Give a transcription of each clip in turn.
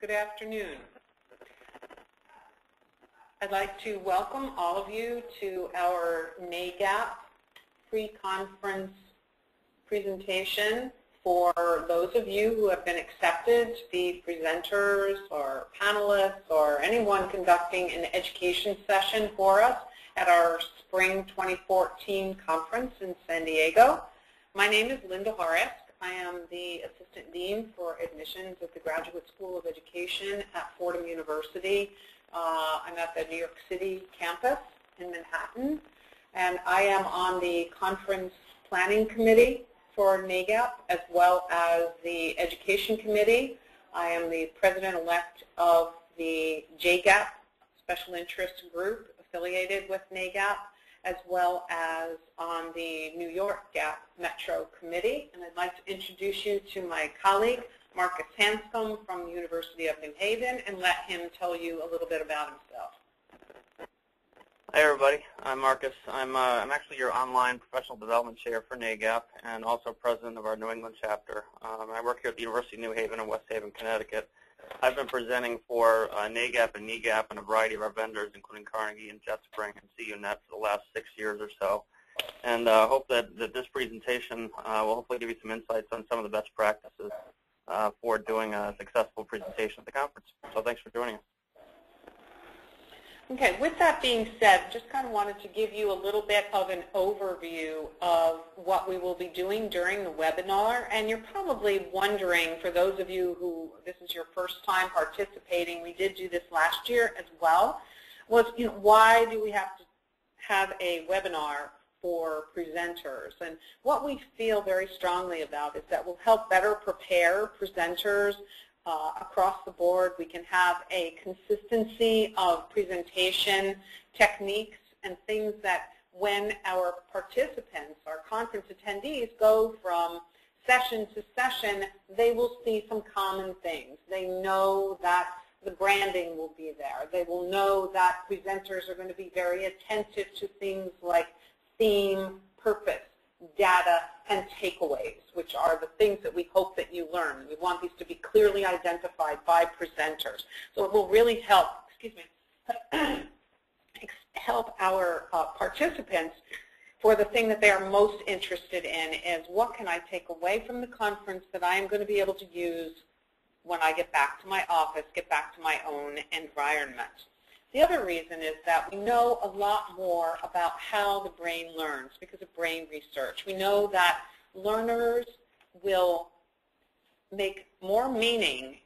Good afternoon. I'd like to welcome all of you to our NAGAP pre-conference presentation for those of you who have been accepted to be presenters or panelists or anyone conducting an education session for us at our Spring 2014 conference in San Diego. My name is Linda Horisk. I am the Assistant Dean for Admissions at the Graduate School of Education at Fordham University. I'm at the New York City campus in Manhattan, and I am on the Conference Planning Committee for NAGAP as well as the Education Committee. I am the President-elect of the JGAP Special Interest Group affiliated with NAGAP, as well as on the New York GAP Metro Committee. And I'd like to introduce you to my colleague, Marcus Hanscom from the University of New Haven, and let him tell you a little bit about himself. Hi everybody, I'm Marcus. I'm actually your online professional development chair for NAGAP and also president of our New England chapter. I work here at the University of New Haven in West Haven, Connecticut. I've been presenting for NAGAP and NEGAP and a variety of our vendors, including Carnegie and JetSpring and CUNet for the last 6 years or so. And hope that this presentation will hopefully give you some insights on some of the best practices for doing a successful presentation at the conference. So thanks for joining us. Okay, with that being said, just kind of wanted to give you a little bit of an overview of what we will be doing during the webinar. And you're probably wondering, for those of you who this is your first time participating, we did do this last year as well, was why do we have to have a webinar for presenters? And what we feel very strongly about is that we'll help better prepare presenters across the board. We can have a consistency of presentation techniques and things that when our participants, our conference attendees, go from session to session, they will see some common things. They know that the branding will be there. They will know that presenters are going to be very attentive to things like theme, purpose, data, and takeaways, which are the things that we hope that you learn. We want these to be clearly identified by presenters. So it will really help, help our participants for the thing that they are most interested in is what can I take away from the conference that I am going to be able to use when I get back to my office, get back to my own environment. The other reason is that we know a lot more about how the brain learns because of brain research. We know that learners will make more meaning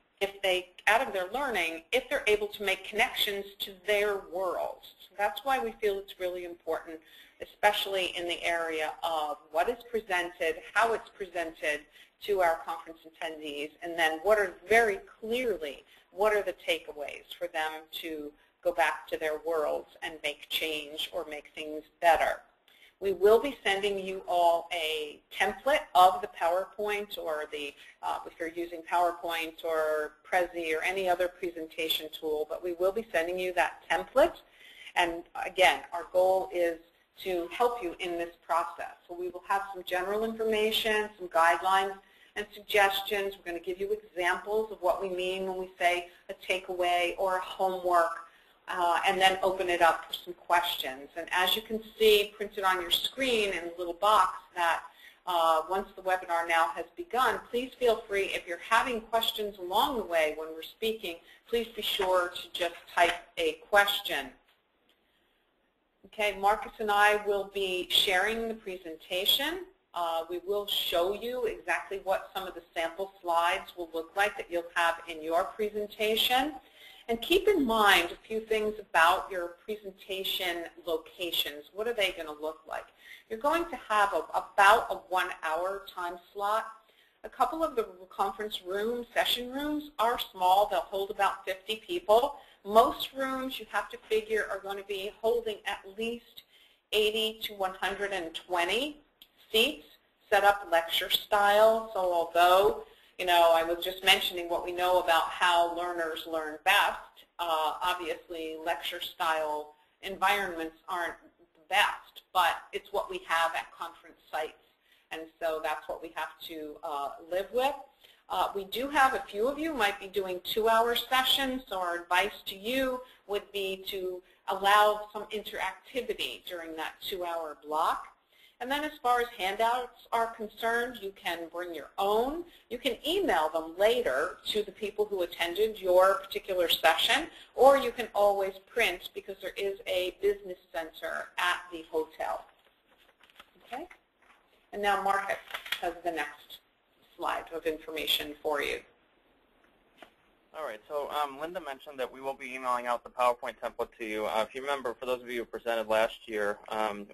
out of their learning if they're able to make connections to their world. So that's why we feel it's really important, especially in the area of what is presented, how it's presented to our conference attendees, and then what are the takeaways for them to go back to their worlds and make change or make things better. We will be sending you all a template of the PowerPoint or the, if you're using PowerPoint or Prezi or any other presentation tool, but we will be sending you that template. And again, our goal is to help you in this process. So we will have some general information, some guidelines and suggestions. We're going to give you examples of what we mean when we say a takeaway or a homework. And then open it up for some questions. And as you can see printed on your screen in a little box that once the webinar now has begun, please feel free, if you're having questions along the way when we're speaking, please be sure to just type a question. Okay, Marcus and I will be sharing the presentation. We will show you exactly what some of the sample slides will look like that you'll have in your presentation. And keep in mind a few things about your presentation locations. What are they going to look like? You're going to have about a 1 hour time slot. A couple of the conference rooms, session rooms, are small. They'll hold about 50 people. Most rooms, you have to figure, are going to be holding at least 80 to 120 seats, set up lecture style. So although I was just mentioning what we know about how learners learn best. Obviously, lecture-style environments aren't the best, but it's what we have at conference sites, and so that's what we have to live with. We do have a few of you might be doing 2-hour sessions, so our advice to you would be to allow some interactivity during that 2-hour block. And then as far as handouts are concerned, you can bring your own. You can email them later to the people who attended your particular session, or you can always print because there is a business center at the hotel. Okay? And now Marcus has the next slide of information for you. All right, so Linda mentioned that we will be emailing out the PowerPoint template to you. If you remember, for those of you who presented last year,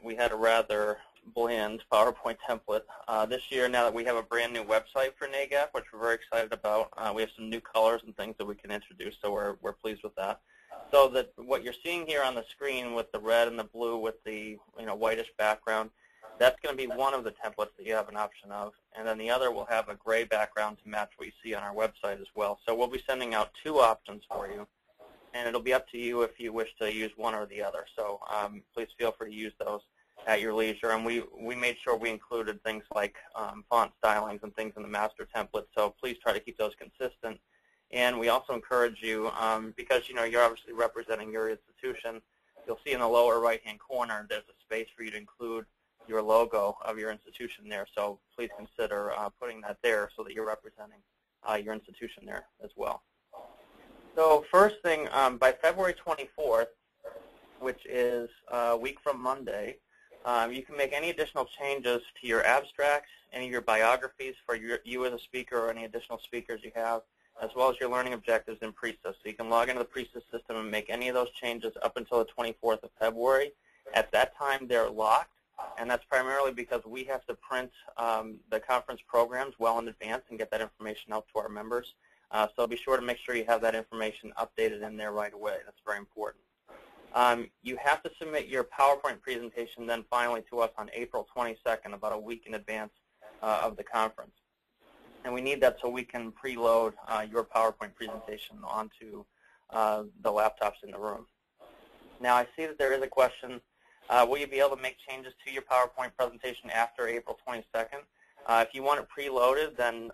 we had a rather bland PowerPoint template. This year, now that we have a brand new website for NAGAP, which we're very excited about, we have some new colors and things that we can introduce, so we're pleased with that. So that what you're seeing here on the screen with the red and the blue with the whitish background, that's going to be one of the templates that you have an option of, and then the other will have a gray background to match what you see on our website as well. So we'll be sending out 2 options for you, and it'll be up to you if you wish to use one or the other. So please feel free to use those at your leisure. And we made sure we included things like font stylings and things in the master template, so please try to keep those consistent. And we also encourage you, because you're obviously representing your institution, you'll see in the lower right-hand corner there's a space for you to include your logo of your institution there, so please consider putting that there so that you're representing your institution there as well. So first thing, by February 24th, which is a week from Monday, you can make any additional changes to your abstracts, any of your biographies for you as a speaker or any additional speakers you have, as well as your learning objectives in PRESYS. So you can log into the PRESYS system and make any of those changes up until the 24th of February. At that time, they're locked, and that's primarily because we have to print the conference programs well in advance and get that information out to our members. So be sure to make sure you have that information updated in there right away. That's very important. You have to submit your PowerPoint presentation then finally to us on April 22nd, about a week in advance of the conference. And we need that so we can preload your PowerPoint presentation onto the laptops in the room. Now I see that there is a question. Will you be able to make changes to your PowerPoint presentation after April 22nd? If you want it preloaded, then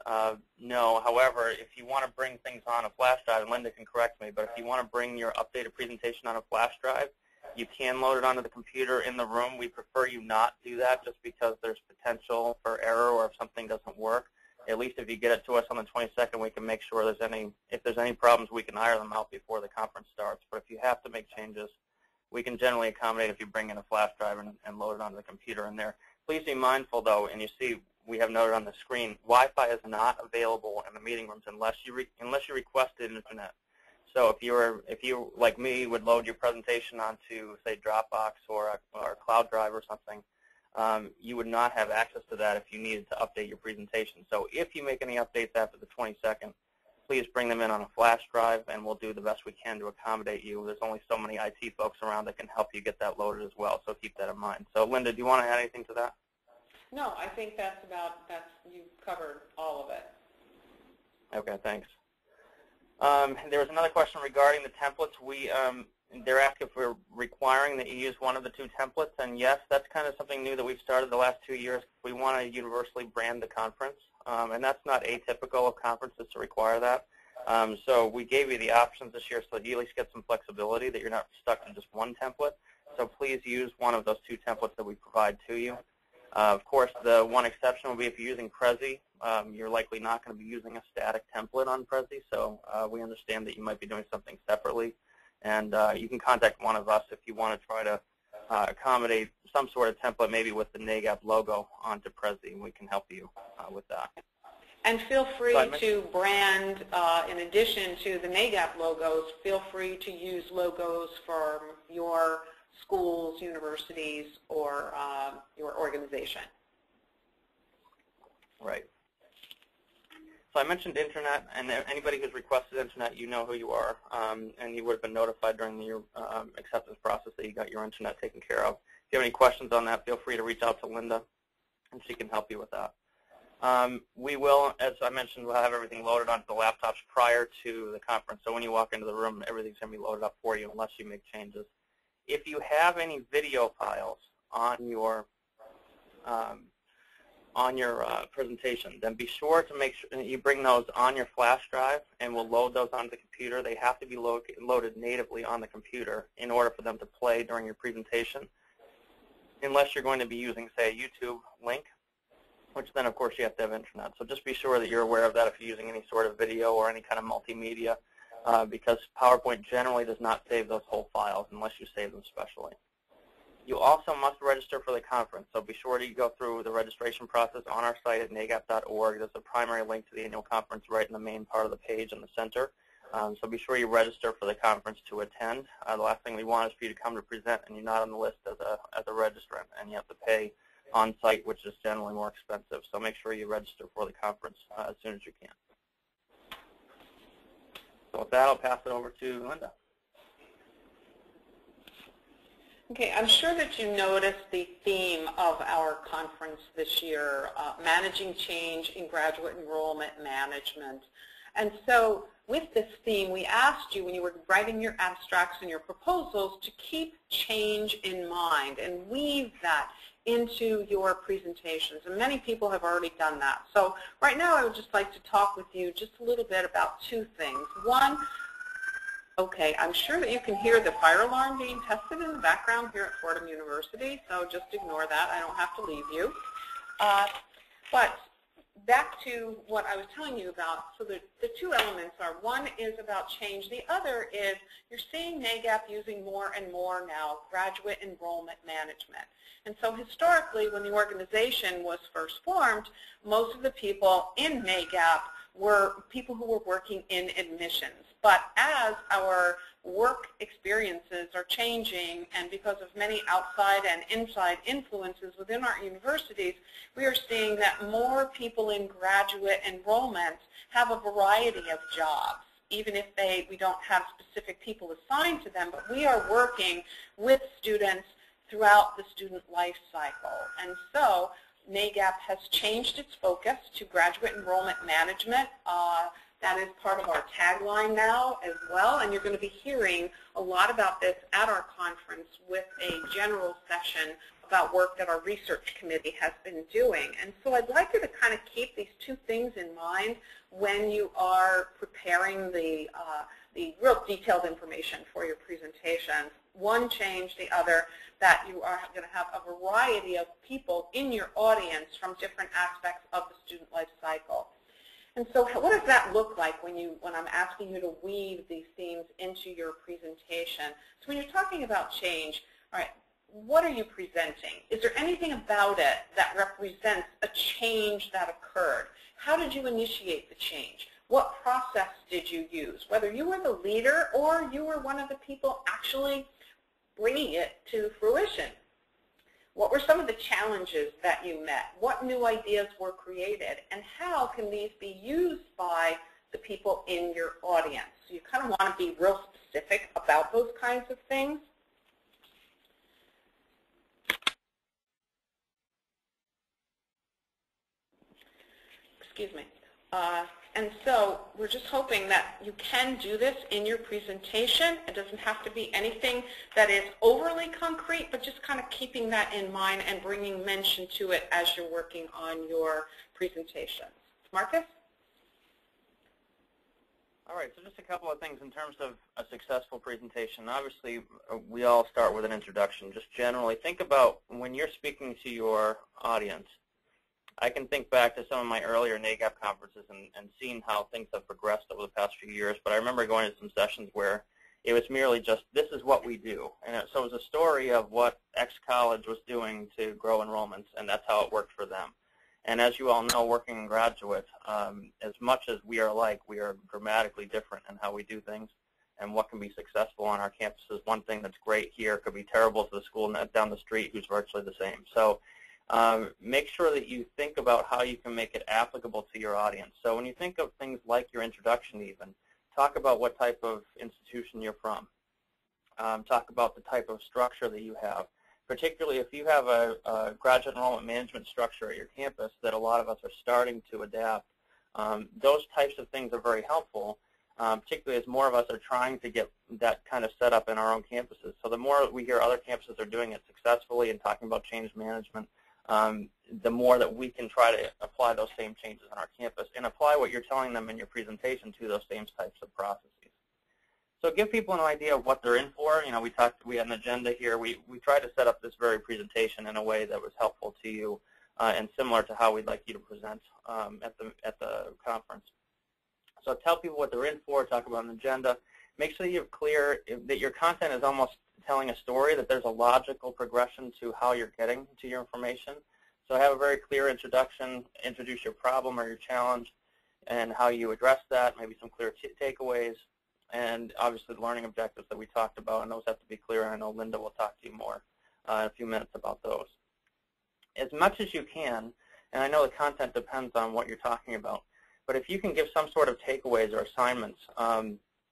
no. However, if you want to bring things on a flash drive, and Linda can correct me, but if you want to bring your updated presentation on a flash drive, you can load it onto the computer in the room. We prefer you not do that just because there's potential for error or if something doesn't work. At least if you get it to us on the 22nd, we can make sure if there's any problems, we can iron them out before the conference starts. But if you have to make changes, we can generally accommodate if you bring in a flash drive and load it onto the computer in there. Please be mindful, though, and you see we have noted on the screen, Wi-Fi is not available in the meeting rooms unless you requested internet. So if you like me would load your presentation onto say Dropbox or a cloud drive or something, you would not have access to that if you needed to update your presentation. So if you make any updates after the 22nd, please bring them in on a flash drive, and we'll do the best we can to accommodate you. There's only so many IT folks around that can help you get that loaded as well, so keep that in mind. So Linda, do you want to add anything to that? No, I think you've covered all of it. Okay, thanks. There was another question regarding the templates. They're asking if we're requiring that you use one of the 2 templates, and yes, that's kind of something new that we've started the last 2 years. We want to universally brand the conference, and that's not atypical of conferences to require that. So we gave you the options this year so that you at least get some flexibility, that you're not stuck in just one template. So please use one of those 2 templates that we provide to you. Of course, the one exception will be if you're using Prezi. You're likely not going to be using a static template on Prezi, so we understand that you might be doing something separately. And you can contact one of us if you want to try to accommodate some sort of template, maybe with the NAGAP logo onto Prezi, and we can help you with that. And feel free to brand, in addition to the NAGAP logos, feel free to use logos for your schools, universities, or your organization. Right. So I mentioned internet, and anybody who's requested internet, you know who you are, and you would have been notified during your acceptance process that you got your internet taken care of. If you have any questions on that, feel free to reach out to Linda, and she can help you with that. We will, as I mentioned, we'll have everything loaded onto the laptops prior to the conference. So when you walk into the room, everything's going to be loaded up for you unless you make changes. If you have any video files on your on your presentation, then be sure to make sure that you bring those on your flash drive, and we'll load those onto the computer. They have to be loaded natively on the computer in order for them to play during your presentation, unless you're going to be using, say, a YouTube link, which then, of course, you have to have internet. So just be sure that you're aware of that if you're using any sort of video or any kind of multimedia, because PowerPoint generally does not save those whole files unless you save them specially. You also must register for the conference, so be sure to go through the registration process on our site at nagap.org. There's a primary link to the annual conference right in the main part of the page in the center. So be sure you register for the conference to attend. The last thing we want is for you to come to present and you're not on the list as a registrant, and you have to pay on site, which is generally more expensive. So make sure you register for the conference as soon as you can. So with that, I'll pass it over to Linda. Okay, I'm sure that you noticed the theme of our conference this year, Managing Change in Graduate Enrollment Management. And so with this theme, we asked you when you were writing your abstracts and your proposals to keep change in mind and weave that into your presentations. And many people have already done that. So right now I would just like to talk with you just a little bit about two things. One, okay, I'm sure that you can hear the fire alarm being tested in the background here at Fordham University, so just ignore that. I don't have to leave you. But back to what I was telling you about, so the two elements are, one is about change, the other is you're seeing NAGAP using more and more now graduate enrollment management. And so historically, when the organization was first formed, most of the people in NAGAP were people who were working in admissions. But as our work experiences are changing, and because of many outside and inside influences within our universities, we are seeing that more people in graduate enrollment have a variety of jobs, even if we don't have specific people assigned to them, but we are working with students throughout the student life cycle. And so NAGAP has changed its focus to graduate enrollment management. That is part of our tagline now as well, and you're going to be hearing a lot about this at our conference with a general session about work that our research committee has been doing. And so I'd like you to kind of keep these two things in mind when you are preparing the real detailed information for your presentations. One change, the other, that you are going to have a variety of people in your audience from different aspects of the student life cycle. And so what does that look like when I'm asking you to weave these themes into your presentation? So when you're talking about change, all right, what are you presenting? Is there anything about it that represents a change that occurred? How did you initiate the change? What process did you use? Whether you were the leader or you were one of the people actually bringing it to fruition. What were some of the challenges that you met? What new ideas were created? And how can these be used by the people in your audience? So you kind of want to be real specific about those kinds of things. Excuse me. And so we're just hoping that you can do this in your presentation. It doesn't have to be anything that is overly concrete, but just kind of keeping that in mind and bringing mention to it as you're working on your presentations. Marcus? All right, so just a couple of things in terms of a successful presentation. Obviously, we all start with an introduction. Just generally, think about when you're speaking to your audience. I can think back to some of my earlier NAGAP conferences and seeing how things have progressed over the past few years, but I remember going to some sessions where it was merely just, this is what we do. And so it was a story of what X college was doing to grow enrollments, and that's how it worked for them. And as you all know, working in graduate, as much as we are alike, we are dramatically different in how we do things and what can be successful on our campuses. One thing that's great here could be terrible to the school down the street who's virtually the same. So make sure that you think about how you can make it applicable to your audience. So when you think of things like your introduction even, talk about what type of institution you're from. Talk about the type of structure that you have. Particularly if you have a graduate enrollment management structure at your campus that a lot of us are starting to adapt, those types of things are very helpful, particularly as more of us are trying to get that kind of set up in our own campuses. So the more we hear other campuses are doing it successfully and talking about change management, the more that we can try to apply those same changes on our campus and apply what you're telling them in your presentation to those same types of processes. So give people an idea of what they're in for. You know, we had an agenda here. We tried to set up this very presentation in a way that was helpful to you and similar to how we'd like you to present at the conference. So tell people what they're in for, talk about an agenda. Make sure you're clear that your content is almost telling a story, that there's a logical progression to how you're getting to your information. So have a very clear introduction, introduce your problem or your challenge and how you address that, maybe some clear takeaways, and obviously the learning objectives that we talked about, and those have to be clear, and I know Linda will talk to you more in a few minutes about those. As much as you can, and I know the content depends on what you're talking about, but if you can give some sort of takeaways or assignments,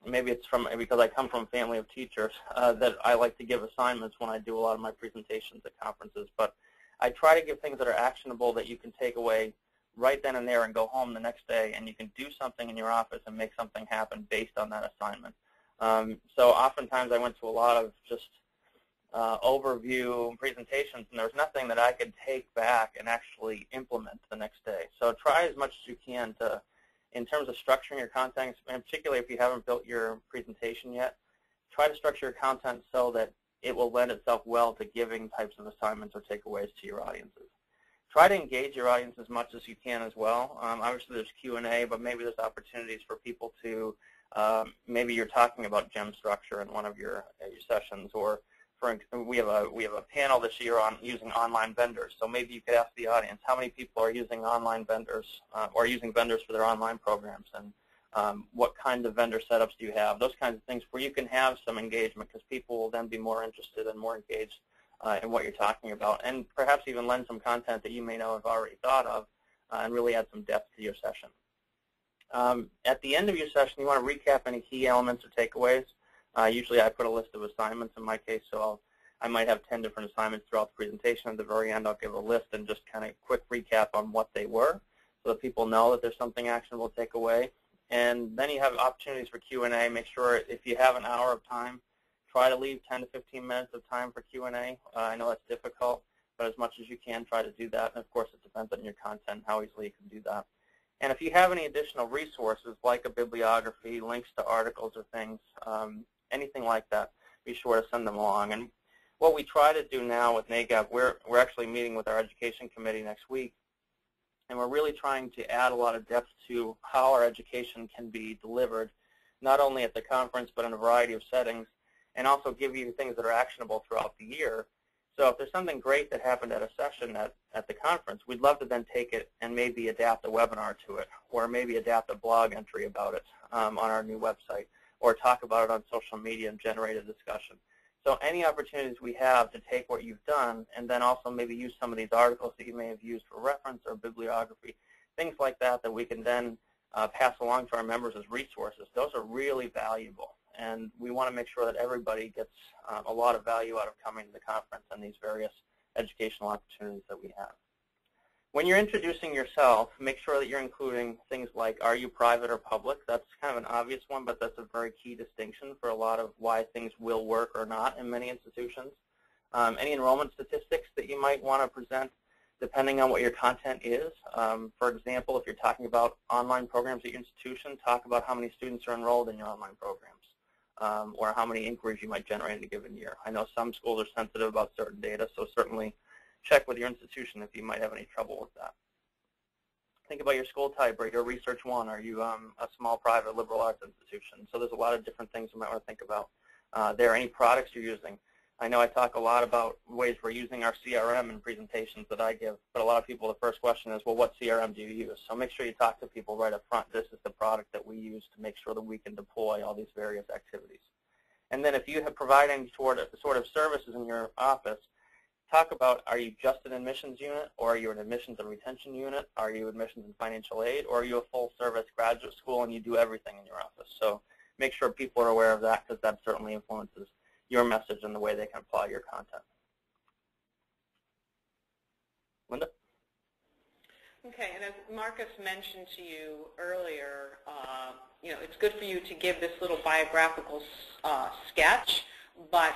maybe it's because I come from a family of teachers that I like to give assignments when I do a lot of my presentations at conferences, but I try to give things that are actionable that you can take away right then and there and go home the next day, and you can do something in your office and make something happen based on that assignment. So oftentimes I went to a lot of just overview presentations, and there's nothing that I could take back and actually implement the next day. So try as much as you can to, in terms of structuring your content, and particularly if you haven't built your presentation yet, try to structure your content so that it will lend itself well to giving types of assignments or takeaways to your audiences. Try to engage your audience as much as you can as well. Obviously there's Q&A, but maybe there's opportunities for people to, maybe you're talking about gem structure in one of your sessions, or we have a panel this year on using online vendors. So maybe you could ask the audience, how many people are using online vendors or using vendors for their online programs, and what kinds of vendor setups do you have? Those kinds of things where you can have some engagement, because people will then be more interested and more engaged in what you're talking about, and perhaps even lend some content that you may know have already thought of and really add some depth to your session. At the end of your session, you want to recap any key elements or takeaways. Usually I put a list of assignments in my case, so I might have 10 different assignments throughout the presentation. At the very end, I'll give a list and just kind of quick recap on what they were so that people know that there's something actionable to take away. And then you have opportunities for Q&A. Make sure if you have an hour of time, try to leave 10 to 15 minutes of time for Q&A. I know that's difficult, but as much as you can, try to do that. And of course, it depends on your content, how easily you can do that. And if you have any additional resources, like a bibliography, links to articles or things, anything like that, be sure to send them along. And what we try to do now with NAGAP, we're actually meeting with our education committee next week, and we're really trying to add a lot of depth to how our education can be delivered, not only at the conference, but in a variety of settings, and also give you things that are actionable throughout the year. So if there's something great that happened at a session at the conference, we'd love to then take it and maybe adapt a webinar to it, or maybe adapt a blog entry about it on our new website, or talk about it on social media and generate a discussion. So any opportunities we have to take what you've done and then also maybe use some of these articles that you may have used for reference or bibliography, things like that that we can then pass along to our members as resources, those are really valuable. And we want to make sure that everybody gets a lot of value out of coming to the conference and these various educational opportunities that we have. When you're introducing yourself, make sure that you're including things like, are you private or public? That's kind of an obvious one, but that's a very key distinction for a lot of why things will work or not in many institutions. Any enrollment statistics that you might want to present, depending on what your content is. For example, if you're talking about online programs at your institution, talk about how many students are enrolled in your online programs, or how many inquiries you might generate in a given year. I know some schools are sensitive about certain data, so certainly check with your institution if you might have any trouble with that. Think about your school type. Are you a Research 1? Are you a small private liberal arts institution? So there's a lot of different things you might want to think about. There are any products you're using. I know I talk a lot about ways we're using our CRM in presentations that I give, but a lot of people, the first question is, well, what CRM do you use? So make sure you talk to people right up front. This is the product that we use to make sure that we can deploy all these various activities. And then if you have providing sort of services in your office, talk about, are you just an admissions unit, or are you an admissions and retention unit? Are you admissions and financial aid, or are you a full-service graduate school and you do everything in your office? So make sure people are aware of that, because that certainly influences your message and the way they can apply your content. Linda? Okay, and as Marcus mentioned to you earlier, it's good for you to give this little biographical sketch, but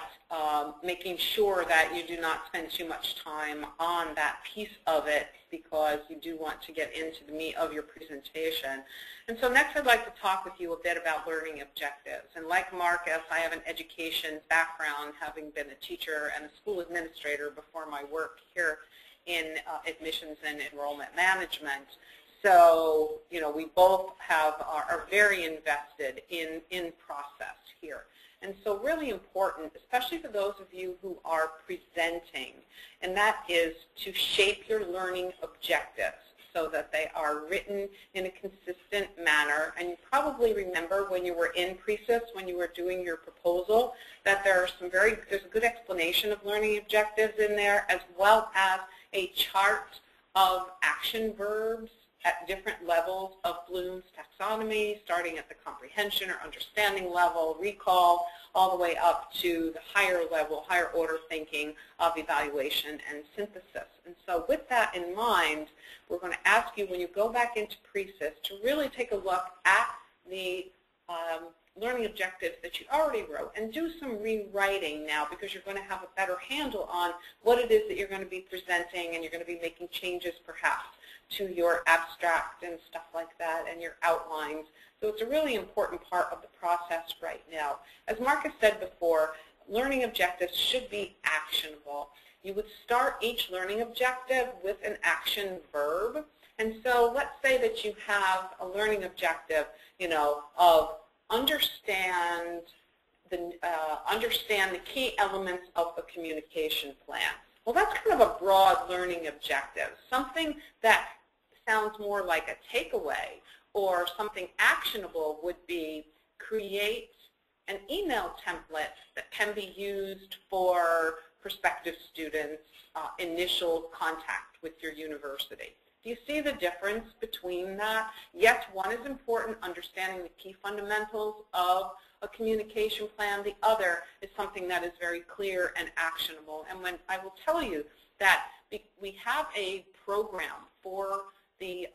making sure that you do not spend too much time on that piece of it because you do want to get into the meat of your presentation. And so next I'd like to talk with you a bit about learning objectives. And like Marcus, I have an education background, having been a teacher and a school administrator before my work here in admissions and enrollment management. So, you know, we both are very invested in process here. And so really important, especially for those of you who are presenting, and that is to shape your learning objectives so that they are written in a consistent manner. And you probably remember when you were in pre-sys, when you were doing your proposal, that there's a good explanation of learning objectives in there, as well as a chart of action verbs at different levels of Bloom's taxonomy, starting at the comprehension or understanding level, recall, all the way up to the higher level, higher order thinking of evaluation and synthesis. And so with that in mind, we're going to ask you when you go back into pre-sys to really take a look at the learning objectives that you already wrote and do some rewriting now, because you're going to have a better handle on what it is that you're going to be presenting, and you're going to be making changes perhaps to your abstract and stuff like that and your outlines. So it's a really important part of the process right now. As Marcus said before, learning objectives should be actionable. You would start each learning objective with an action verb. And so let's say that you have a learning objective, you know, of understand the key elements of a communication plan. Well, that's kind of a broad learning objective, something that sounds more like a takeaway, or something actionable would be create an email template that can be used for prospective students' initial contact with your university. Do you see the difference between that? Yes, one is important, understanding the key fundamentals of a communication plan. The other is something that is very clear and actionable. And when I will tell you that we have a program for the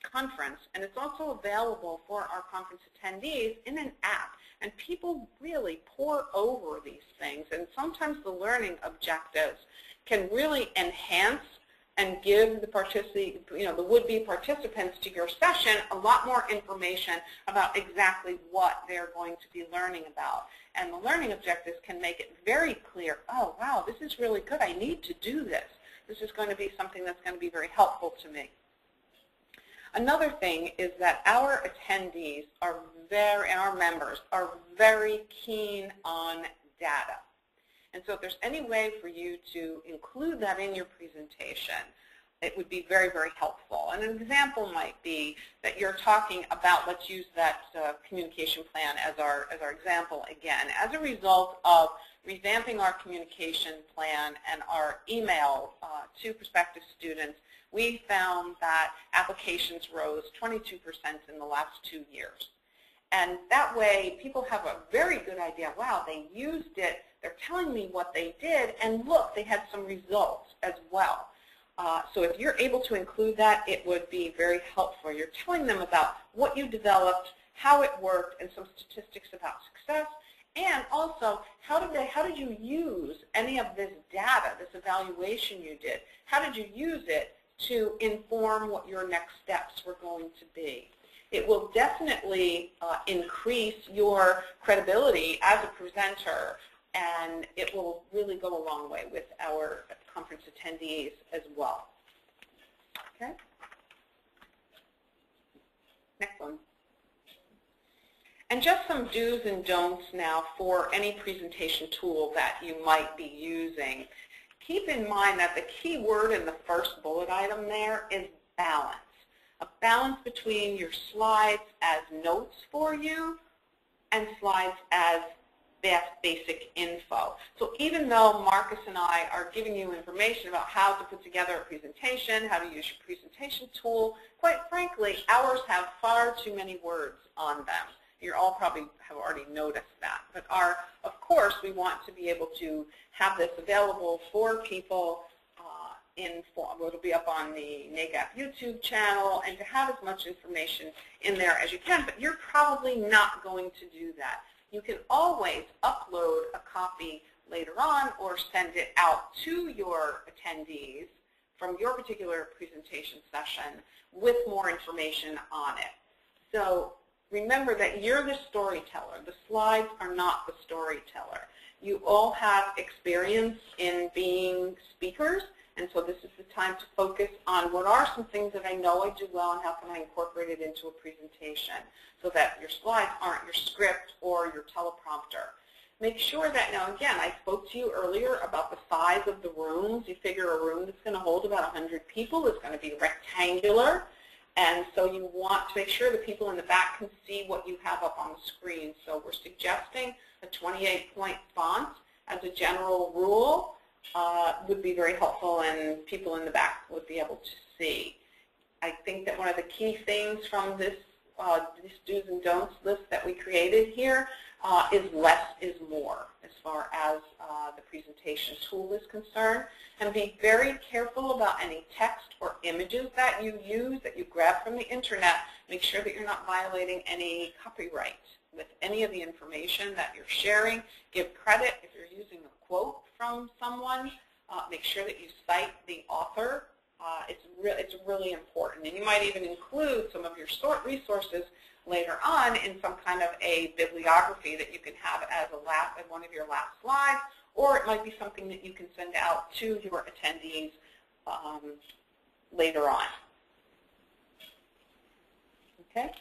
conference, and it's also available for our conference attendees in an app. And people really pore over these things, and sometimes the learning objectives can really enhance and give the would-be participants to your session a lot more information about exactly what they're going to be learning about. And the learning objectives can make it very clear, oh, wow, this is really good. I need to do this. This is going to be something that's going to be very helpful to me. Another thing is that our attendees and our members are very keen on data. And so if there's any way for you to include that in your presentation, it would be very, very helpful. And an example might be that you're talking about, let's use that communication plan as our example again. As a result of revamping our communication plan and our email to prospective students, we found that applications rose 22% in the last 2 years. And that way, people have a very good idea, wow, they used it, they're telling me what they did, and look, they had some results as well. So if you're able to include that, it would be very helpful. You're telling them about what you developed, how it worked, and some statistics about success, and also how did you use any of this data, this evaluation you did, how did you use it to inform what your next steps were going to be. It will definitely increase your credibility as a presenter, and it will really go a long way with our conference attendees as well. Okay? Next one. And just some do's and don'ts now for any presentation tool that you might be using. Keep in mind that the key word in the first bullet item there is balance. A balance between your slides as notes for you and slides as basic info. So even though Marcus and I are giving you information about how to put together a presentation, how to use your presentation tool, quite frankly, ours have far too many words on them. You all probably have already noticed that. But of course, we want to be able to have this available for people it'll be up on the NAGAP YouTube channel, and to have as much information in there as you can. But you're probably not going to do that. You can always upload a copy later on or send it out to your attendees from your particular presentation session with more information on it. So remember that you're the storyteller. The slides are not the storyteller. You all have experience in being speakers, and so this is the time to focus on what are some things that I know I do well and how can I incorporate it into a presentation so that your slides aren't your script or your teleprompter. Make sure that, now again, I spoke to you earlier about the size of the rooms. You figure a room that's going to hold about 100 people is going to be rectangular, and so you want to make sure the people in the back can see what you have up on the screen. So we're suggesting a 28-point font as a general rule would be very helpful, and people in the back would be able to see. I think that one of the key things from this do's and don'ts list that we created here is less is more as far as the presentation tool is concerned. And be very careful about any text or images that you use, that you grab from the internet. Make sure that you're not violating any copyright with any of the information that you're sharing. Give credit if you're using a quote from someone. Make sure that you cite the author. It's really important. And you might even include some of your resources later on in some kind of a bibliography that you can have as one of your last slides, or it might be something that you can send out to your attendees later on. Okay?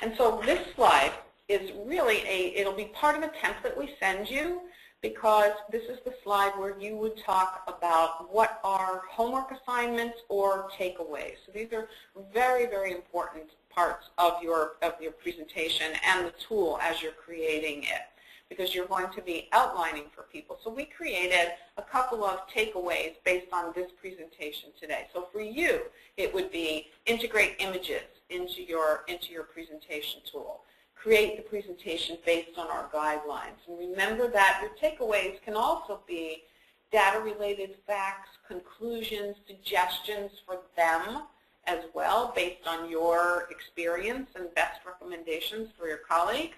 And so this slide is really it'll be part of the template we send you, because this is the slide where you would talk about what are homework assignments or takeaways. So these are very, very important parts of your presentation and the tool as you're creating it, because you're going to be outlining for people. So we created a couple of takeaways based on this presentation today. So for you, it would be integrate images into your presentation tool. Create the presentation based on our guidelines. And remember that your takeaways can also be data-related facts, conclusions, suggestions for them as well, based on your experience and best recommendations for your colleagues.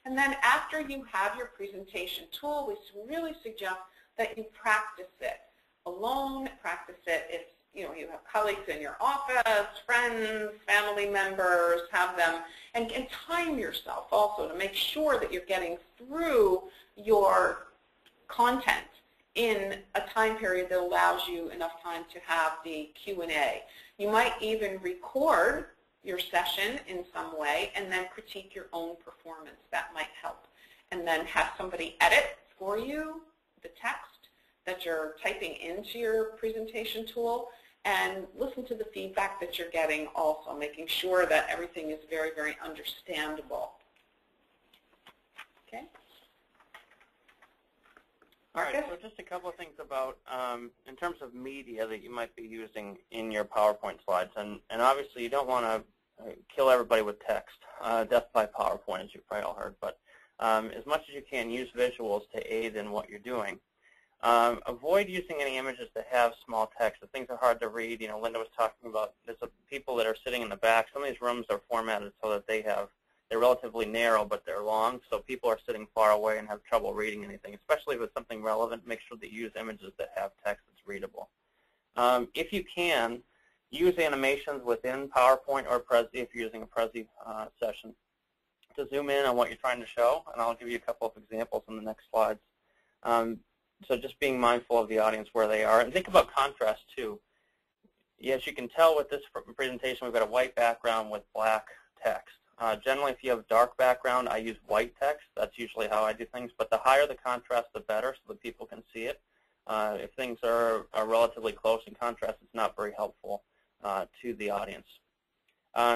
And then after you have your presentation tool, we really suggest that you practice it alone, practice it if you have colleagues in your office, friends, family members, have them, and time yourself also to make sure that you're getting through your content in a time period that allows you enough time to have the Q&A. You might even record your session in some way and then critique your own performance. That might help. And then have somebody edit for you the text that you're typing into your presentation tool, and listen to the feedback that you're getting also, making sure that everything is very, very understandable. Okay? All right, so just a couple of things about, in terms of media that you might be using in your PowerPoint slides. And obviously you don't want to kill everybody with text, death by PowerPoint, as you've probably all heard. But as much as you can, use visuals to aid in what you're doing. Avoid using any images that have small text. If things are hard to read, Linda was talking about there's people that are sitting in the back. Some of these rooms are formatted so that they're relatively narrow, but they're long, so people are sitting far away and have trouble reading anything. Especially if it's something relevant, make sure that you use images that have text that's readable. If you can, use animations within PowerPoint or Prezi if you're using a Prezi session to zoom in on what you're trying to show, and I'll give you a couple of examples in the next slides. So just being mindful of the audience where they are. And think about contrast, too. Yes, you can tell with this presentation we've got a white background with black text. Generally, if you have dark background, I use white text. That's usually how I do things. But the higher the contrast, the better, so that people can see it. If things are relatively close in contrast, it's not very helpful to the audience.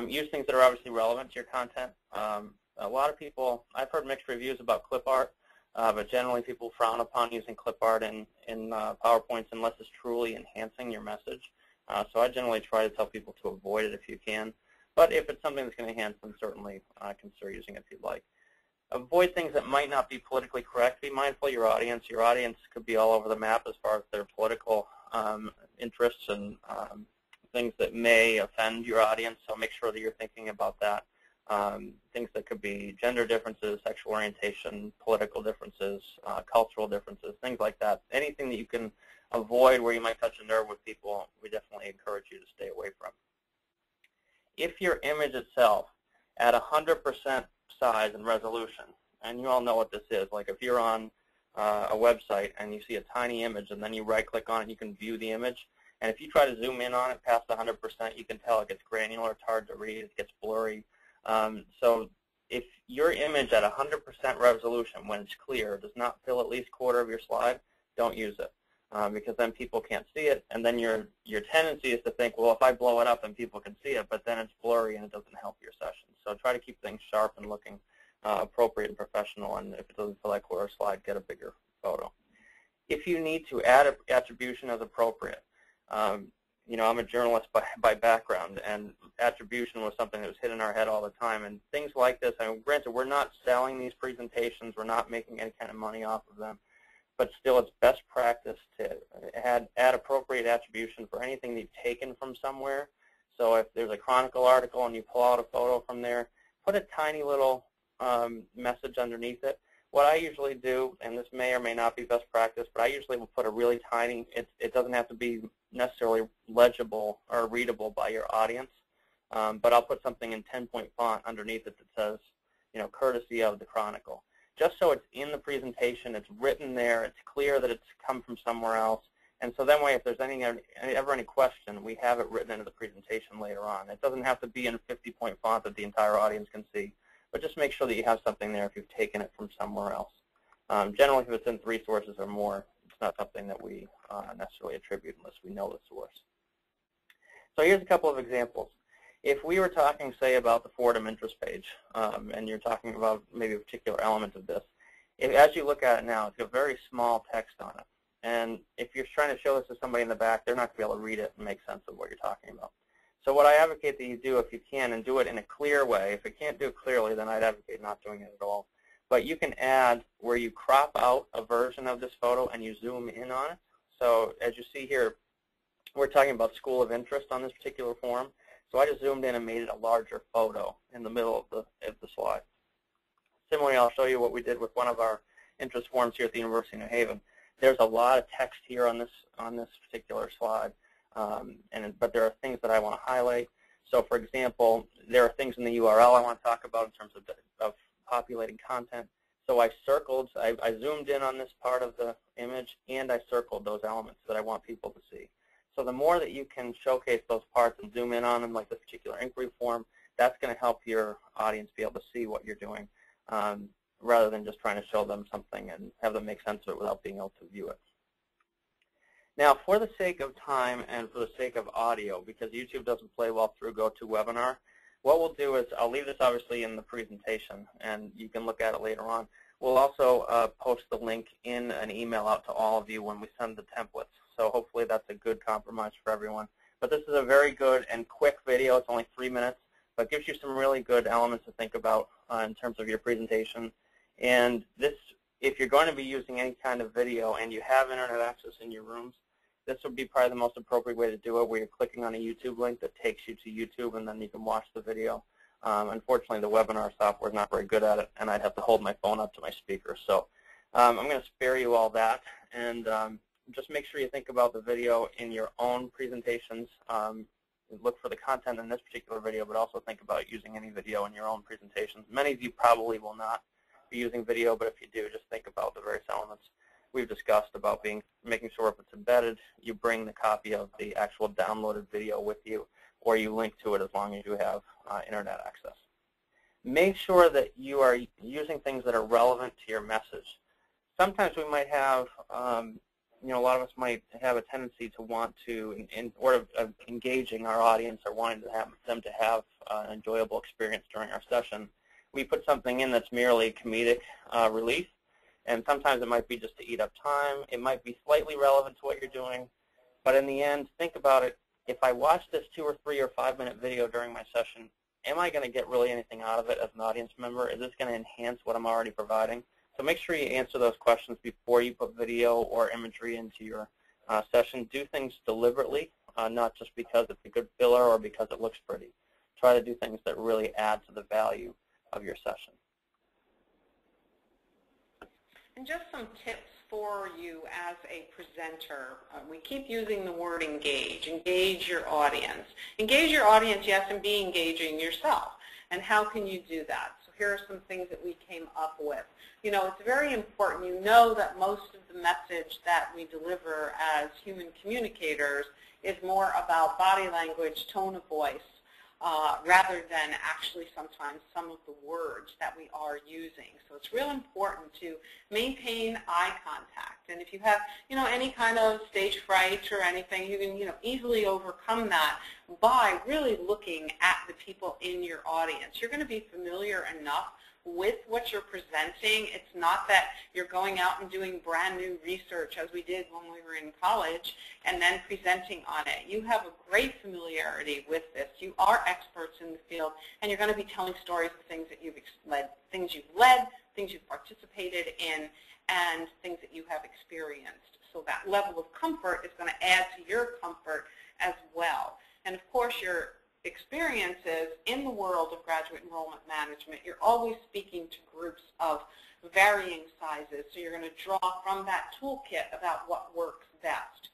Use things that are obviously relevant to your content. A lot of people, I've heard mixed reviews about clip art. But generally, people frown upon using clip art in PowerPoints unless it's truly enhancing your message. So I generally try to tell people to avoid it if you can. But if it's something that's going to enhance them, certainly consider using it if you'd like. Avoid things that might not be politically correct. Be mindful of your audience. Your audience could be all over the map as far as their political interests and things that may offend your audience. So make sure that you're thinking about that. things that could be gender differences, sexual orientation, political differences, cultural differences, things like that. Anything that you can avoid where you might touch a nerve with people, we definitely encourage you to stay away from. If your image itself at 100% size and resolution, and you all know what this is, like if you're on a website and you see a tiny image and then you right-click on it, you can view the image. And if you try to zoom in on it past 100%, you can tell it gets granular, it's hard to read, it gets blurry. So if your image at 100% resolution, when it's clear, does not fill at least a quarter of your slide, don't use it. Because then people can't see it, and then your tendency is to think, well, if I blow it up, then people can see it, but then it's blurry and it doesn't help your session. So try to keep things sharp and looking appropriate and professional, and if it doesn't fill that quarter slide, get a bigger photo. If you need to add attribution as appropriate, you know, I'm a journalist by background, and attribution was something that was hit in our head all the time, and things like this, I mean, granted, we're not selling these presentations, we're not making any kind of money off of them, but still it's best practice to add appropriate attribution for anything that you've taken from somewhere. So if there's a Chronicle article and you pull out a photo from there, put a tiny little message underneath it. What I usually do, and this may or may not be best practice, but I usually will put a really tiny, it doesn't have to be necessarily legible or readable by your audience, but I'll put something in 10-point font underneath it that says, you know, courtesy of the Chronicle. Just so it's in the presentation, it's written there, it's clear that it's come from somewhere else, and so that way if there's ever any question, we have it written into the presentation later on. It doesn't have to be in 50-point font that the entire audience can see, but just make sure that you have something there if you've taken it from somewhere else. Generally, if it's in 3 sources or more, it's not something that we necessarily attribute unless we know the source. So here's a couple of examples. If we were talking, say, about the Fordham interest page, and you're talking about maybe a particular element of this, as you look at it now, it's got very small text on it. And if you're trying to show this to somebody in the back, they're not going to be able to read it and make sense of what you're talking about. So what I advocate that you do, if you can, and do it in a clear way. If you can't do it clearly, then I'd advocate not doing it at all. But you can add where you crop out a version of this photo and you zoom in on it. So as you see here, we're talking about school of interest on this particular form. So I just zoomed in and made it a larger photo in the middle of the slide. Similarly, I'll show you what we did with one of our interest forms here at the University of New Haven. There's a lot of text here on this particular slide, but there are things that I want to highlight. So, for example, there are things in the URL I want to talk about in terms of populating content. So I zoomed in on this part of the image, and I circled those elements that I want people to see. So the more that you can showcase those parts and zoom in on them, like this particular inquiry form, that's going to help your audience be able to see what you're doing, rather than just trying to show them something and have them make sense of it without being able to view it. Now, for the sake of time and for the sake of audio, because YouTube doesn't play well through GoToWebinar, what we'll do is I'll leave this obviously in the presentation, and you can look at it later on. We'll also post the link in an email out to all of you when we send the templates. So hopefully that's a good compromise for everyone. But this is a very good and quick video. It's only 3 minutes, but gives you some really good elements to think about in terms of your presentation. And this, if you're going to be using any kind of video and you have internet access in your rooms, this would be probably the most appropriate way to do it, where you're clicking on a YouTube link that takes you to YouTube, and then you can watch the video. Unfortunately, the webinar software is not very good at it, and I'd have to hold my phone up to my speaker. So I'm going to spare you all that, and just make sure you think about the video in your own presentations. Look for the content in this particular video, but also think about using any video in your own presentations. Many of you probably will not be using video, but if you do, just think about the various elements we've discussed about making sure if it's embedded, you bring the copy of the actual downloaded video with you, or you link to it as long as you have internet access. Make sure that you are using things that are relevant to your message. Sometimes we might have, you know, a lot of us might have a tendency to want to, in order of engaging our audience or wanting to have them to have an enjoyable experience during our session, we put something in that's merely comedic relief. And sometimes it might be just to eat up time. It might be slightly relevant to what you're doing. But in the end, think about it. If I watch this 2 or 3 or 5 minute video during my session, am I going to get really anything out of it as an audience member? Is this going to enhance what I'm already providing? So make sure you answer those questions before you put video or imagery into your session. Do things deliberately, not just because it's a good filler or because it looks pretty. try to do things that really add to the value of your session. And just some tips for you as a presenter. We keep using the word engage. Engage your audience. Engage your audience, yes, and be engaging yourself. And how can you do that? So here are some things that we came up with. You know, it's very important. You know that most of the message that we deliver as human communicators is more about body language, tone of voice, rather than actually sometimes some of the words that we are using. So it's real important to maintain eye contact. And if you have, you know, any kind of stage fright or anything, you can, you know, easily overcome that by really looking at the people in your audience. You're going to be familiar enough with what you're presenting. It's not that you're going out and doing brand new research as we did when we were in college and then presenting on it. You have a great familiarity with this. You are experts in the field, and you're going to be telling stories of things that you've led, things you've participated in, and things that you have experienced. So that level of comfort is going to add to your comfort as well. And of course, your experiences in the world of graduate enrollment management, you're always speaking to groups of varying sizes, so you're going to draw from that toolkit about what works best.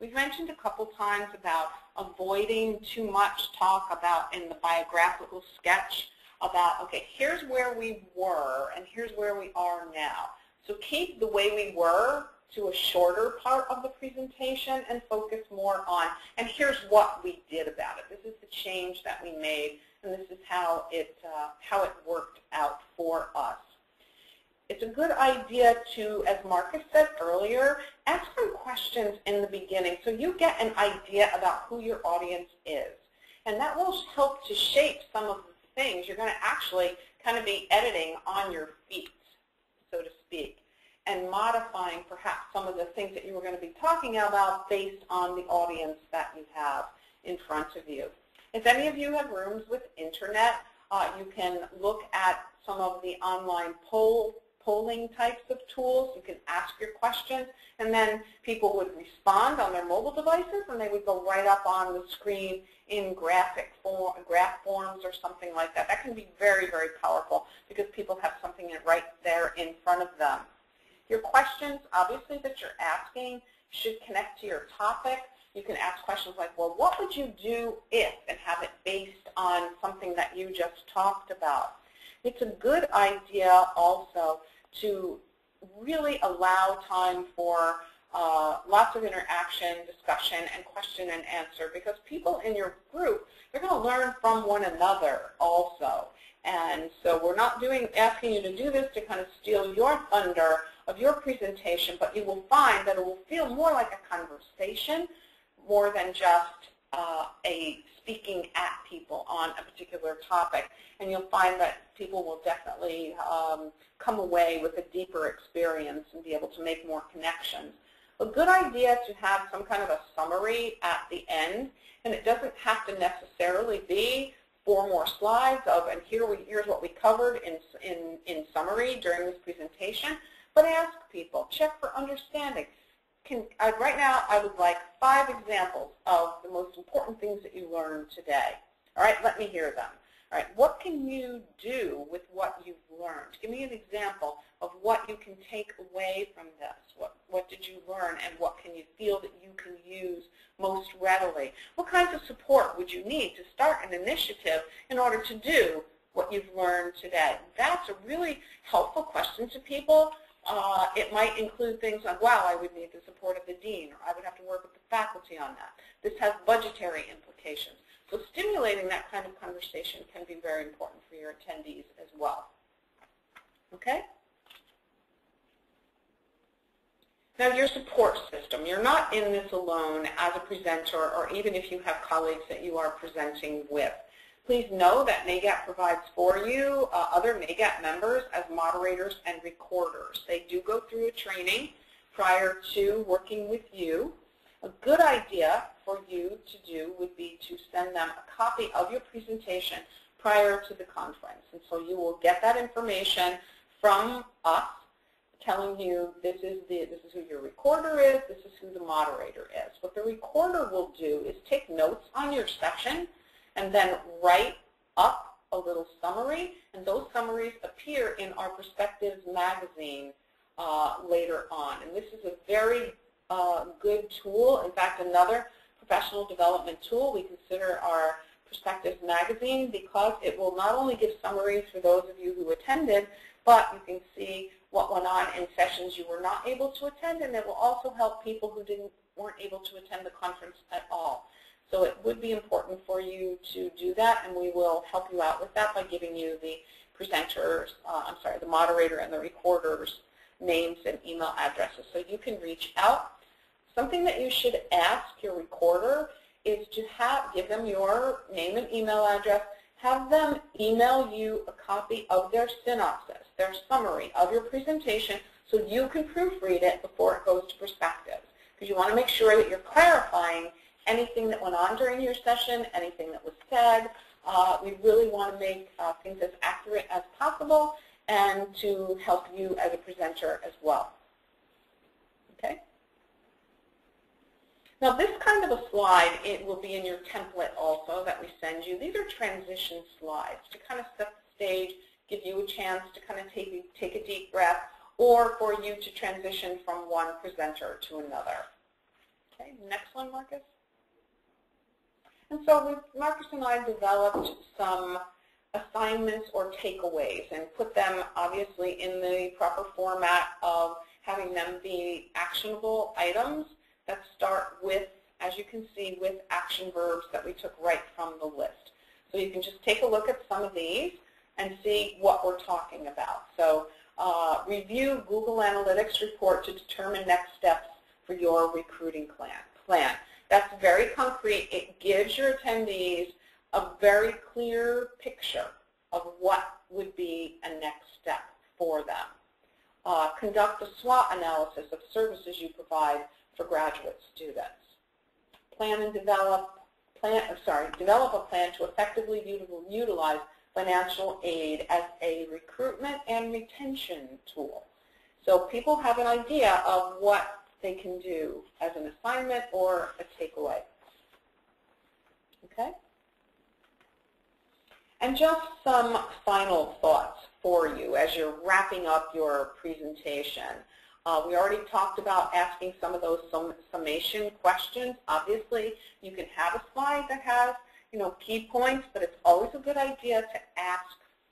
We've mentioned a couple times about avoiding too much talk about in the biographical sketch about, okay, here's where we were and here's where we are now. So keep the way we were to a shorter part of the presentation and focus more on, and here's what we did about it. This is the change that we made, and this is how it worked out for us. It's a good idea to, as Marcus said earlier, ask some questions in the beginning so you get an idea about who your audience is. And that will help to shape some of the things you're going to actually kind of be editing on your feet, so to speak, and modifying perhaps some of the things that you were going to be talking about based on the audience that you have in front of you. If any of you have rooms with internet, you can look at some of the online polling types of tools. You can ask your questions, and then people would respond on their mobile devices, and they would go right up on the screen in graph forms or something like that. That can be very, very powerful because people have something right there in front of them. Your questions, obviously, that you're asking should connect to your topic. You can ask questions like, well, what would you do if, and have it based on something that you just talked about. It's a good idea also to really allow time for lots of interaction, discussion, and question and answer, because people in your group, they're going to learn from one another also. And so we're not asking you to do this to kind of steal your thunder of your presentation, but you will find that it will feel more like a conversation more than just a speaking at people on a particular topic. And you'll find that people will definitely come away with a deeper experience and be able to make more connections. A good idea to have some kind of a summary at the end, and it doesn't have to necessarily be 4 more slides of, and here's what we covered in summary during this presentation, but ask people, check for understanding. Right now, I would like 5 examples of the most important things that you learned today. All right, let me hear them. All right, what can you do with what you've learned? Give me an example of what you can take away from this. What did you learn, and what can you feel that you can use most readily? What kinds of support would you need to start an initiative in order to do what you've learned today? That's a really helpful question to people. It might include things like, wow, I would need the support of the dean, or I would have to work with the faculty on that. This has budgetary implications. So stimulating that kind of conversation can be very important for your attendees as well. Okay? Now, your support system. You're not in this alone as a presenter, or even if you have colleagues that you are presenting with. Please know that NAGAP provides for you other NAGAP members as moderators and recorders. They do go through a training prior to working with you. A good idea for you to do would be to send them a copy of your presentation prior to the conference. And so you will get that information from us telling you this is who your recorder is, this is who the moderator is. What the recorder will do is take notes on your session and then write up a little summary, and those summaries appear in our Perspectives magazine later on. And this is a very good tool. In fact, another professional development tool we consider our Perspectives magazine, because it will not only give summaries for those of you who attended, but you can see what went on in sessions you were not able to attend, and it will also help people who weren't able to attend the conference at all. So it would be important for you to do that, and we will help you out with that by giving you the presenters, the moderator and the recorder's names and email addresses so you can reach out. Something that you should ask your recorder is to give them your name and email address, have them email you a copy of their synopsis, their summary of your presentation, so you can proofread it before it goes to Perspectives. Because you want to make sure that you're clarifying anything that went on during your session, anything that was said. We really want to make things as accurate as possible and to help you as a presenter as well. Okay? Now this kind of a slide, it will be in your template also that we send you. These are transition slides to kind of set the stage, give you a chance to kind of take a deep breath, or for you to transition from one presenter to another. Okay, next one, Marcus. And so Marcus and I developed some assignments or takeaways and put them obviously in the proper format of having them be actionable items that start with, as you can see, with action verbs that we took right from the list. So you can just take a look at some of these and see what we're talking about. So review Google Analytics report to determine next steps for your recruiting plan. That's very concrete. It gives your attendees a very clear picture of what would be a next step for them. Conduct a SWOT analysis of services you provide for graduate students. Develop a plan to effectively utilize financial aid as a recruitment and retention tool. So people have an idea of what they can do as an assignment or a takeaway. Okay? And just some final thoughts for you as you're wrapping up your presentation. We already talked about asking some of those summation questions. Obviously, you can have a slide that has, key points, but it's always a good idea to ask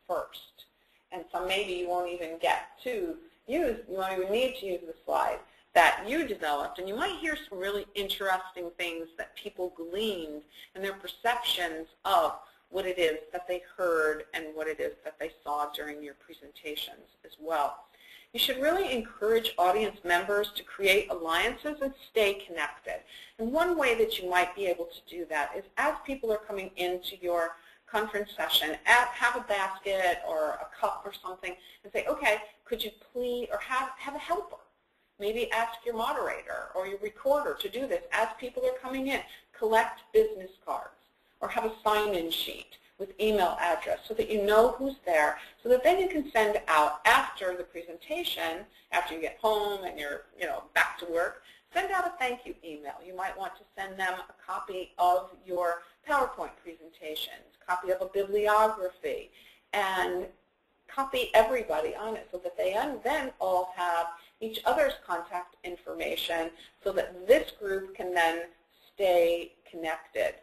first. And some maybe you won't even get to use, you won't even need to use the slide that you developed. And you might hear some really interesting things that people gleaned in their perceptions of what it is that they heard and what it is that they saw during your presentations as well. You should really encourage audience members to create alliances and stay connected. And one way that you might be able to do that is as people are coming into your conference session, have a basket or a cup or something and say, okay, could you please, or have a helper. Maybe ask your moderator or your recorder to do this as people are coming in. Collect business cards or have a sign-in sheet with email address so that you know who's there, so that then you can send out after the presentation, after you get home and you're back to work, send out a thank you email. You might want to send them a copy of your PowerPoint presentations, copy of a bibliography, and copy everybody on it so that they then all have each other's contact information so that this group can then stay connected.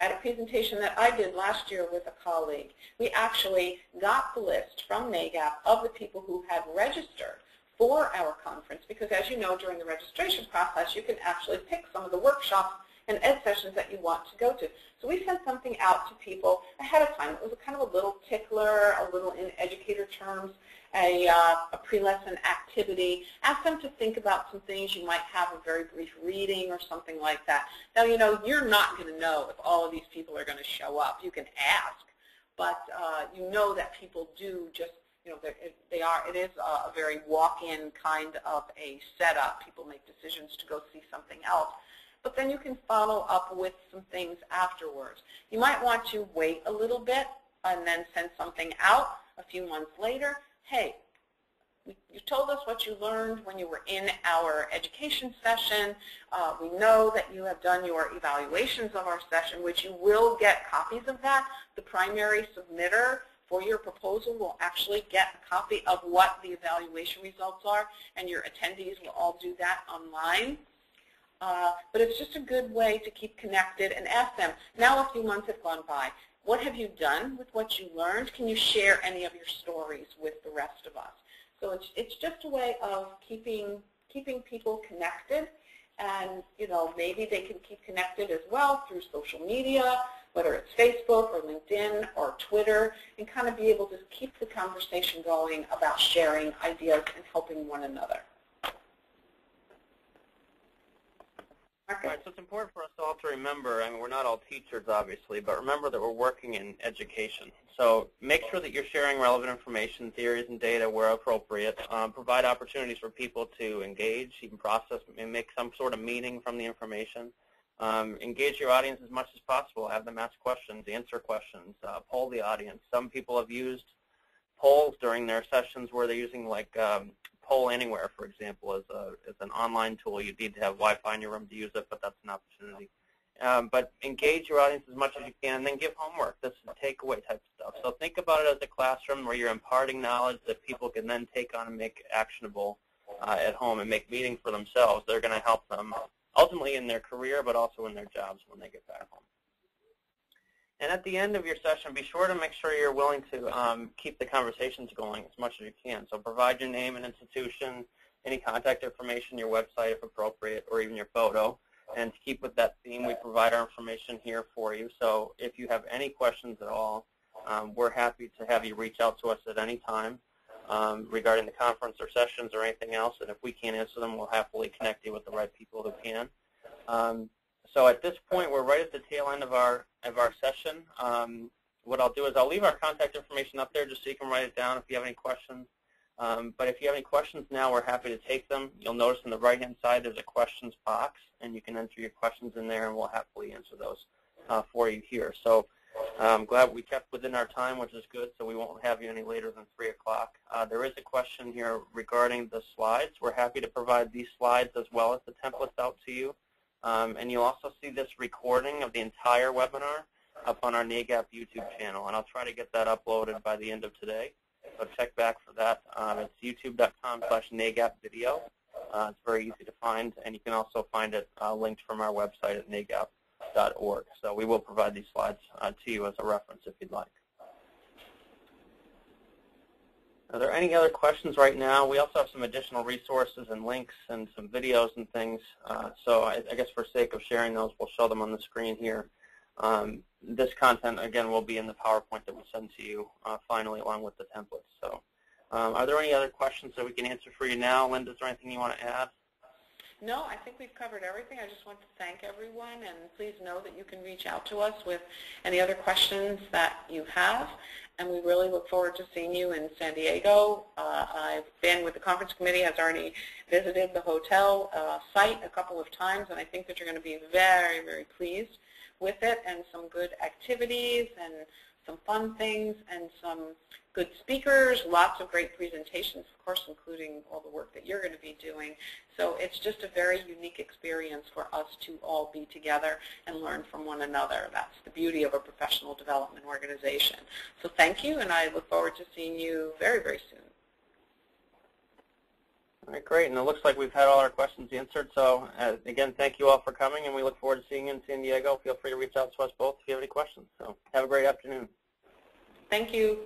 At a presentation that I did last year with a colleague, we actually got the list from NAGAP of the people who had registered for our conference, because as you know, during the registration process, you can actually pick some of the workshops and ed sessions that you want to go to. So we sent something out to people ahead of time. It was kind of a little tickler, a little in educator terms, a pre-lesson activity. Ask them to think about some things. You might have a very brief reading or something like that. Now, you're not going to know if all of these people are going to show up. You can ask, but you know that people do just, it is a very walk-in kind of a setup. People make decisions to go see something else. But then you can follow up with some things afterwards. You might want to wait a little bit and then send something out a few months later. Hey, you told us what you learned when you were in our education session. We know that you have done your evaluations of our session, which you will get copies of that. The primary submitter for your proposal will actually get a copy of what the evaluation results are, and your attendees will all do that online. But it's just a good way to keep connected and ask them, now a few months have gone by, what have you done with what you learned? Can you share any of your stories with the rest of us? So it's just a way of keeping people connected, and maybe they can keep connected as well through social media, whether it's Facebook or LinkedIn or Twitter, and kind of be able to keep the conversation going about sharing ideas and helping one another. All right, so it's important for us all to remember, I mean, we're not all teachers, obviously, but remember that we're working in education. So make sure that you're sharing relevant information, theories, and data where appropriate. Provide opportunities for people to engage, even process, and make some sort of meaning from the information. Engage your audience as much as possible. Have them ask questions, answer questions, poll the audience. Some people have used polls during their sessions where they're using like Poll Anywhere, for example, as an online tool. You need to have Wi-Fi in your room to use it, but that's an opportunity. But engage your audience as much as you can, and then give homework. This is takeaway type stuff. So think about it as a classroom where you're imparting knowledge that people can then take on and make actionable at home and make meaning for themselves. They're going to help them ultimately in their career, but also in their jobs when they get back home. And at the end of your session, be sure to make sure you're willing to keep the conversations going as much as you can. So provide your name and institution, any contact information, your website if appropriate, or even your photo. And to keep with that theme, we provide our information here for you. So if you have any questions at all, we're happy to have you reach out to us at any time regarding the conference or sessions or anything else. And if we can't answer them, we'll happily connect you with the right people who can. So at this point, we're right at the tail end of our session. What I'll do is I'll leave our contact information up there just so you can write it down if you have any questions. But if you have any questions now, we're happy to take them. You'll notice on the right-hand side there's a questions box, and you can enter your questions in there, and we'll happily answer those for you here. So I'm glad we kept within our time, which is good, so we won't have you any later than 3 o'clock. There is a question here regarding the slides. We're happy to provide these slides as well as the templates out to you. And you'll also see this recording of the entire webinar up on our NAGAP YouTube channel, and I'll try to get that uploaded by the end of today. So check back for that. It's youtube.com/NAGAP video. It's very easy to find, and you can also find it linked from our website at nagap.org. So we will provide these slides to you as a reference if you'd like. Are there any other questions right now? We also have some additional resources and links and some videos and things. So I guess for sake of sharing those, we'll show them on the screen here. This content, again, will be in the PowerPoint that we send to you finally along with the templates. So are there any other questions that we can answer for you now? Linda, is there anything you want to add? No, I think we've covered everything. I just want to thank everyone, and please know that you can reach out to us with any other questions that you have. And we really look forward to seeing you in San Diego. I've been with the conference committee, has already visited the hotel site a couple of times, and I think that you're going to be very, very pleased with it, and some good activities and some fun things and some good speakers, lots of great presentations, of course, including all the work that you're going to be doing. So it's just a very unique experience for us to all be together and learn from one another. That's the beauty of a professional development organization. So thank you, and I look forward to seeing you very, very soon. All right, great. And it looks like we've had all our questions answered. So again, thank you all for coming, and we look forward to seeing you in San Diego. Feel free to reach out to us both if you have any questions. So have a great afternoon. Thank you.